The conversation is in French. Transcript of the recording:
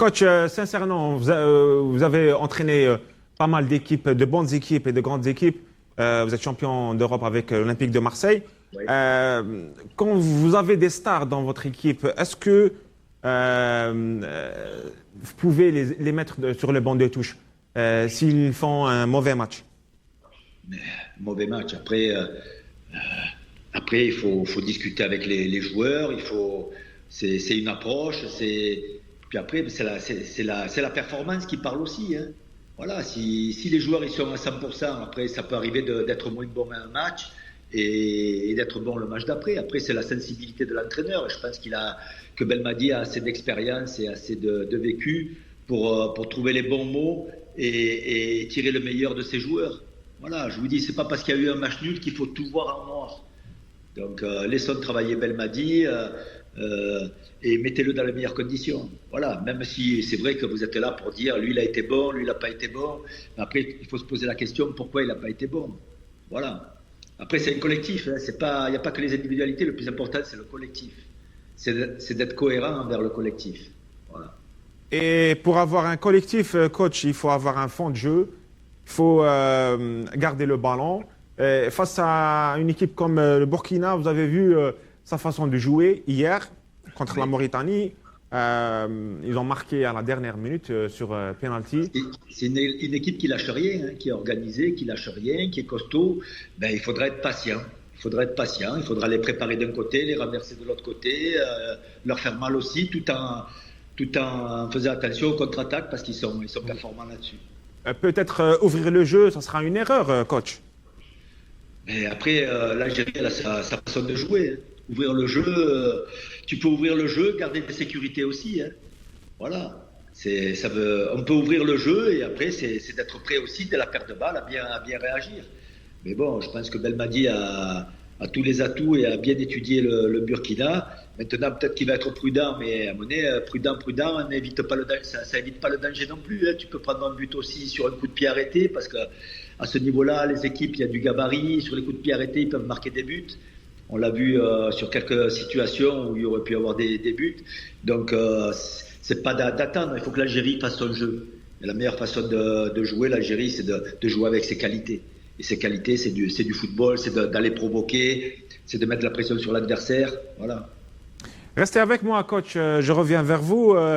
Coach, sincèrement, vous avez entraîné pas mal d'équipes, de bonnes équipes et de grandes équipes. Vous êtes champion d'Europe avec l'Olympique de Marseille. Oui. Quand vous avez des stars dans votre équipe, est-ce que vous pouvez les mettre sur le banc de touche s'ils font un mauvais match? Mauvais match. Après, il faut discuter avec les joueurs. C'est une approche. Puis après, c'est la performance qui parle aussi, hein. Voilà, si les joueurs ils sont à 100%, après ça peut arriver d'être moins bon à un match et d'être bon le match d'après. Après, c'est la sensibilité de l'entraîneur. Je pense que Belmadi a assez d'expérience et assez de vécu pour trouver les bons mots et tirer le meilleur de ses joueurs. Voilà, je vous dis, c'est pas parce qu'il y a eu un match nul qu'il faut tout voir en noir. Donc, laissons travailler Belmadi et mettez-le dans les meilleures conditions. Voilà, même si c'est vrai que vous êtes là pour dire lui il a été bon, lui il n'a pas été bon. Mais après, il faut se poser la question pourquoi il n'a pas été bon. Voilà. Après, c'est un collectif. Hein, il n'y a pas que les individualités. Le plus important, c'est le collectif. C'est d'être cohérent envers le collectif. Voilà. Et pour avoir un collectif, coach, il faut avoir un fond de jeu. Il faut garder le ballon. Face à une équipe comme le Burkina, vous avez vu sa façon de jouer hier contre la Mauritanie. Ils ont marqué à la dernière minute sur penalty. C'est une équipe qui lâche rien, hein, qui est organisée, qui lâche rien, qui est costaud. Ben, il faudra être patient. Il faudra les préparer d'un côté, les renverser de l'autre côté, leur faire mal aussi, tout en faisant attention aux contre-attaques parce qu'ils sont performants là-dessus. Peut-être ouvrir le jeu, ça sera une erreur, coach. Mais après, l'Algérie, elle a sa façon de jouer, hein. Ouvrir le jeu, tu peux ouvrir le jeu, garder des sécurités aussi, hein. Voilà. On peut ouvrir le jeu et après, c'est d'être prêt aussi dès la perte de balle à bien réagir. Mais bon, je pense que Belmadi a tous les atouts et a bien étudié le Burkina. Maintenant, peut-être qu'il va être prudent, mais à mon avis, prudent, ça n'évite pas le danger non plus, hein. Tu peux prendre un but aussi sur un coup de pied arrêté parce que à ce niveau-là, les équipes, il y a du gabarit. Sur les coups de pied arrêtés, ils peuvent marquer des buts. On l'a vu sur quelques situations où il y aurait pu y avoir des buts. Donc, c'est pas d'attendre. Il faut que l'Algérie fasse son jeu. Et la meilleure façon de jouer l'Algérie, c'est de jouer avec ses qualités. Et ses qualités, c'est du football, c'est d'aller provoquer, c'est de mettre la pression sur l'adversaire. Voilà. Restez avec moi, coach. Je reviens vers vous.